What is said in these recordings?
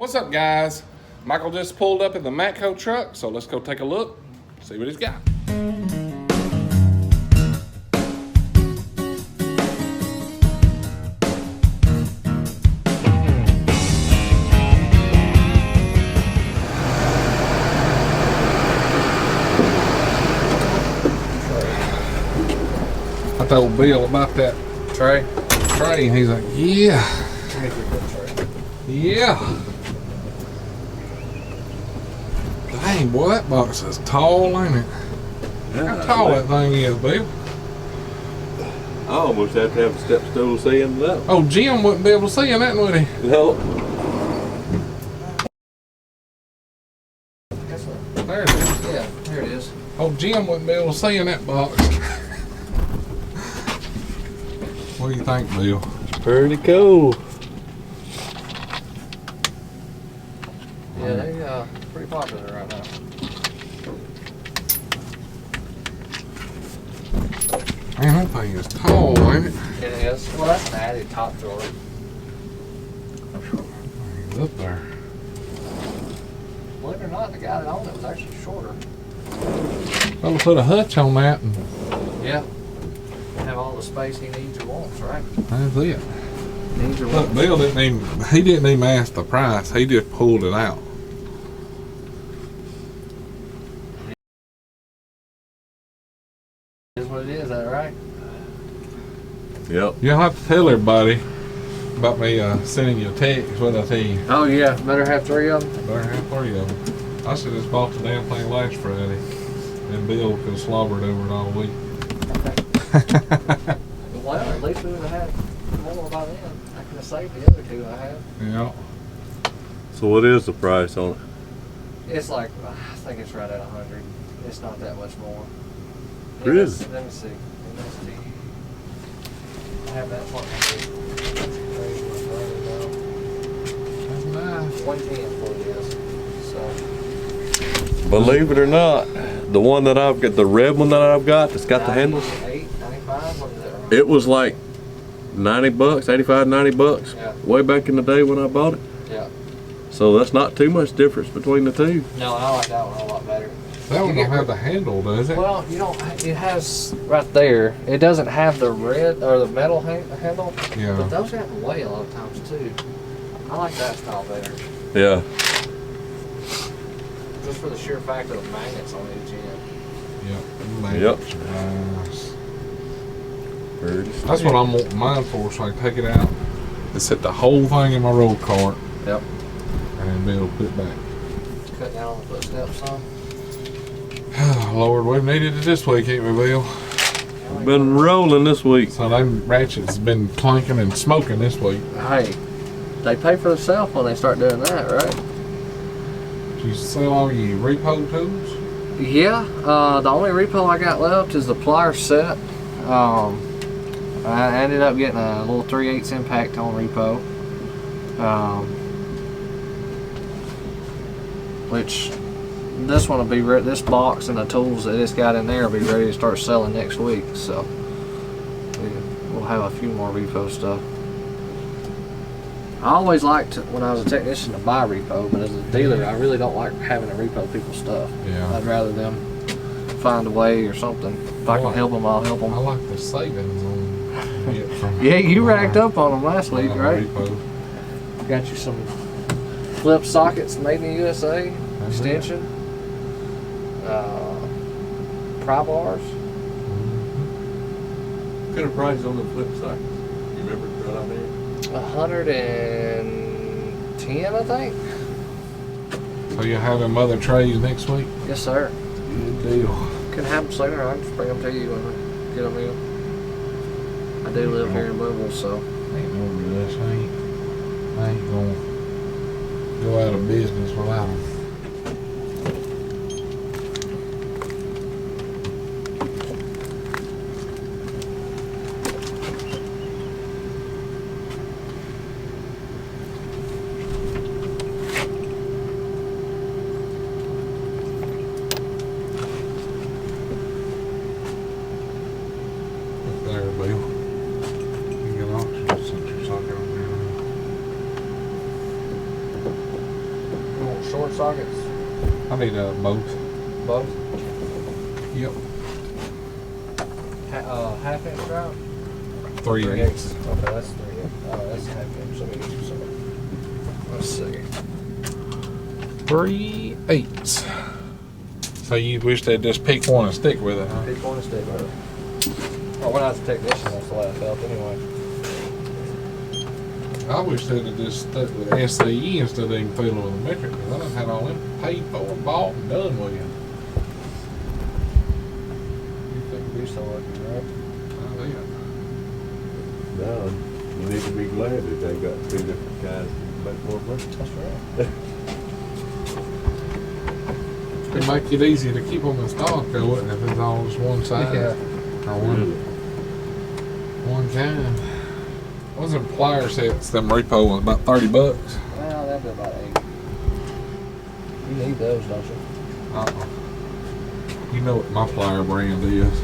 What's up, guys? Michael just pulled up in the Matco truck, so let's go take a look, see what he's got. I told Bill about that tray, and he's like, yeah. Yeah. Dang, boy, that box is tall, ain't it? Yeah, how tall that thing is, Bill? I almost have to have a step stool seeing it up. Oh, Jim wouldn't be able to see in that, would he? No. There it is. Yeah, there it is. Oh, Jim wouldn't be able to see in that box. What do you think, Bill? Pretty cool. Yeah, they pretty popular right now. Man, that thing is tall, ain't it? It is. Well, that's an added top drawer. He's up there. Believe it or not, the guy that owned it was actually shorter. I'll put a hutch on that, and Yeah. Have all the space he needs or wants, right? that's it. Needs or Look, wants. Bill he didn't even ask the price. He just pulled it out. Is what it is, that right? Yep. You'll have to tell everybody about me sending you a text when I tell you. Oh yeah, better have 3 of them. Better have 3 of them. I should have just bought the damn thing last Friday, and Bill could have slobbered over it all week. Well, at least we would have had more by then. I could have saved the other 2 I have. Yeah. So what is the price on it? It's like, I think it's right at 100. It's not that much more. Really? Let me see. I have that part. That's nice. 110 for it is. So. Believe it or not, the one that I've got, the red one that I've got, that's got the handles, 95, what is that? it was like 90 bucks, 85, 90 bucks, Yeah. way back in the day when I bought it. Yeah. So that's not too much difference between the two. No, I like that one a lot better. That one don't have the handle, does it? Well, you don't. It has right there. It doesn't have the red or the metal handle. Yeah. But those have the way a lot of times too. I like that style better, Yeah. just for the sheer fact of the magnets on each end. Yep. Yep. Nice. Pretty That's what I'm wanting mine for, so I can take it out and set the whole thing in my road cart, Yep. and then be able to put it back. Cut down on the footsteps some. Lord, we've needed it this week, ain't we, Bill? Been rolling this week. So them ratchets been clanking and smoking this week. Hey, they pay for themselves when they start doing that, right? Did you sell all your repo tools? Yeah. The only repo I got left is the Pliers set. I ended up getting a little 3/8 impact on repo. Which this one will be this box and the tools that it's got in there will be ready to start selling next week. So we'll have a few more repo stuff. I always liked when I was a technician to buy repo, but as a dealer, I really don't like having to repo people's stuff. Yeah. I'd rather them find a way or something. If I can help them, I'll help them. I like the savings on it from Yeah, you racked up on them last week, right? Repo. Got you some flip sockets made in the USA, That's extension, pry bars. What kind of price on the flip sockets? You remember right on there? 110, I think. So you're having mother trays next week? Yes, sir. Good deal. Can have them sooner. I can just bring them to you when I get them in. I do live here in Louisville, so. Ain't no rush. I ain't gonna go out of business without them. There, Bill. You got options since you're talking on there. short sockets? I need both. Both? Yep. Half inch drive? 3/8. Okay, that's 3/8. Oh, that's half inch. Let me get you some. Let's see. 3/8. So you wish they'd just pick one and stick with it, huh? Pick one and stick with it. Well, when I was a technician, that's the way I felt anyway. I wish they'd have just stuck with SCE instead of even fiddling with the metric, because I done had all them paid for, bought, and done with you. You couldn't do so lucky, right? Oh, yeah. No, you need to be glad that they got two different guys that make more money. That's right. It'd make it easy to keep them in stock, though, wouldn't it, if it's all just one size? Yeah. Or one kind. What's them plier sets, them Repo ones, about 30 bucks? Well, that'd be about 8. You need those, don't you? You know what my plier brand is.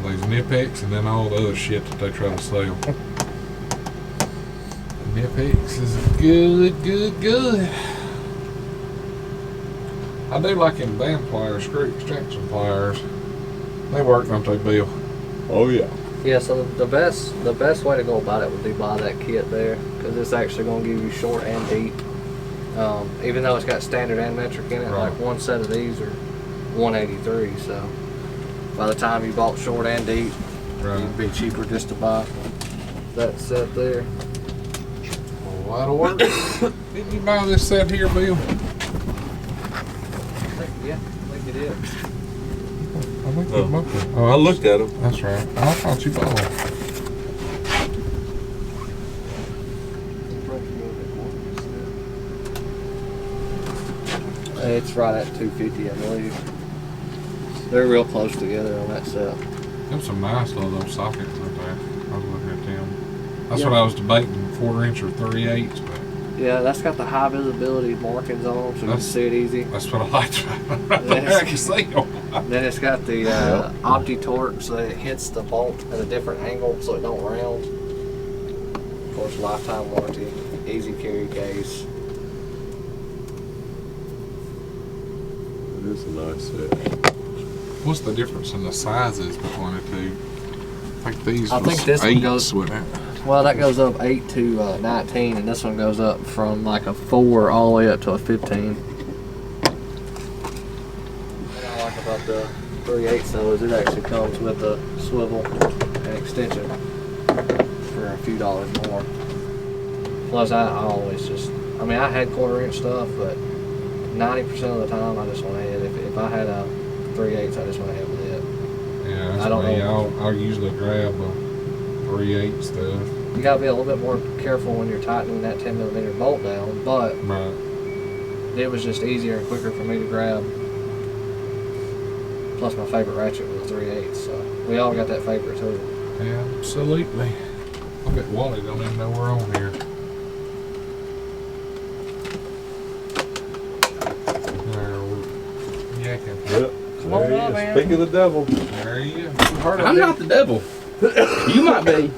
These Knipex and then all the other shit that they try to sell. Knipex is good. I do like them band pliers, screw extraction pliers. They work, don't they, Bill? Oh yeah. Yeah, so the best way to go about it would be buy that kit there, because it's actually going to give you short and deep. Even though it's got standard and metric in it, Right. like one set of these are 183. So by the time you bought short and deep, it'd be cheaper just to buy that set there. Well, that'll work. Didn't you buy this set here, Bill? Yeah, I think it is. I think Oh. you bought it. Oh, I looked at them. That's right. I thought you bought them. It's right at 250, I believe. They're real close together on that set. Them some nice little sockets right there. I was looking at them. That's Yeah. what I was debating, 4" or 3/8, but Yeah, that's got the high visibility markings on them, so you can That's- see it easy. that's what I liked about it. Right there, I can see them. Then it's got the Opti-Torque, so that it hits the bolt at a different angle so it don't round. Of course, lifetime warranty, easy carry case. It is a nice set. What's the difference in the sizes between the two? I think these I was think this one 8s, goes- wouldn't it? Well, that goes up 8 to 19, and this one goes up from like a 4 all the way up to a 15. What I like about the 3/8 though is it actually comes with a swivel and extension for a few dollars more. Plus, I always just, I mean, I had 1/4 inch stuff, but 90% of the time I just went ahead. If I had a 3/8, I just went ahead with it. Yeah, that's I don't me. know. I'll usually grab a 3/8 stuff. You gotta be a little bit more careful when you're tightening that 10mm bolt down, but Right. it was just easier and quicker for me to grab. Plus, my favorite ratchet was a 3/8, so we all got that favorite too. Yeah, absolutely. I bet Wally don't even know we're on here. There, we're yakking. Yep. Come on There he up, is. man. Speak of the devil. There you go. I'm not the devil. You might be.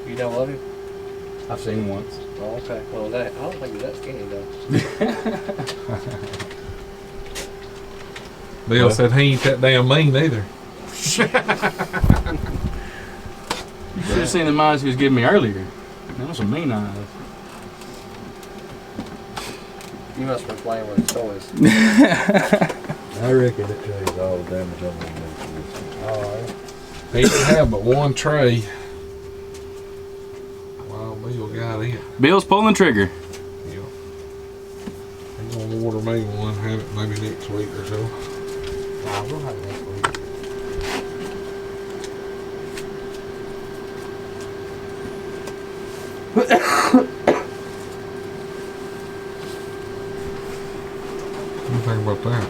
You don't love him? I've seen him once. Oh, okay. Well, I don't think he's that skinny though. Bill said he ain't that damn mean either. You should have seen the eyes he was giving me earlier. That was some mean eyes. You must have been playing with his toys. I reckon it changed all the damage on the Alright. He didn't have but one tray. Well, Bill got it. Bill's pulling the trigger. Yeah. He's gonna order me one, have it maybe next week or so. Nah, we'll have it next week. What do you think about that?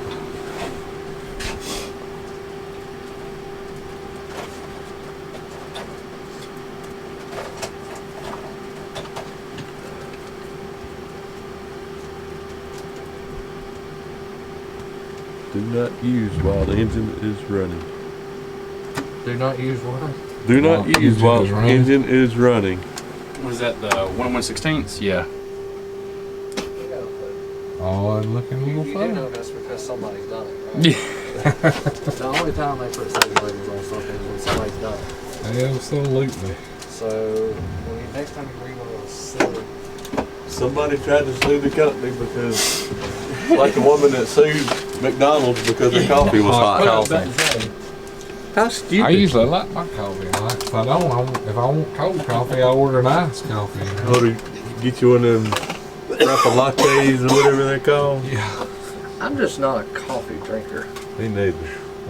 Do not use while the engine is running. Do not use what? Do not While use engine while is the running. engine is running. Was that the 1 1/16? Yeah. You gotta put- Odd looking You little do know phone. that's because somebody's done it, right? Yeah. The only time they put safety labels on something is when somebody's done it. Absolutely. So next time you read one of those silly, Somebody tried to sue the company because, like the woman that sued McDonald's because their coffee was hot. How I stupid. usually like my coffee hot. If I don't, if I want cold coffee, I order an iced coffee. Or to get you one of them frappa lattes or whatever they're called. Yeah. I'm just not a coffee drinker. Me neither.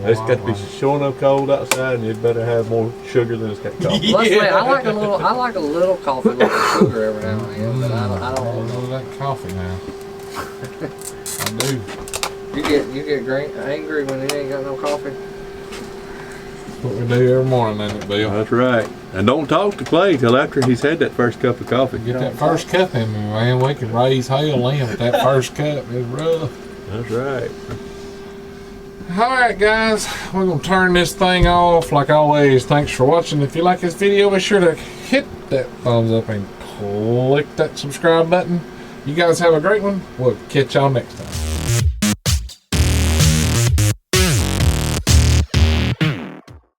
It's got to be showing up cold outside, and you'd better have more sugar than it's got coffee. Let's say I like a little coffee with sugar every now and then, but I don't want love that coffee now. I do. You get angry when you ain't got no coffee. What we do every morning, ain't it, Bill? That's right. And don't talk to Clay till after he's had that first cup of coffee. Get that first cup in me, man. We can raise hell in with that first cup. It's rough. That's right. Alright guys, we're going to turn this thing off like always. Thanks for watching. If you like this video, be sure to hit that thumbs up and click that subscribe button. You guys have a great one. We'll catch y'all next time.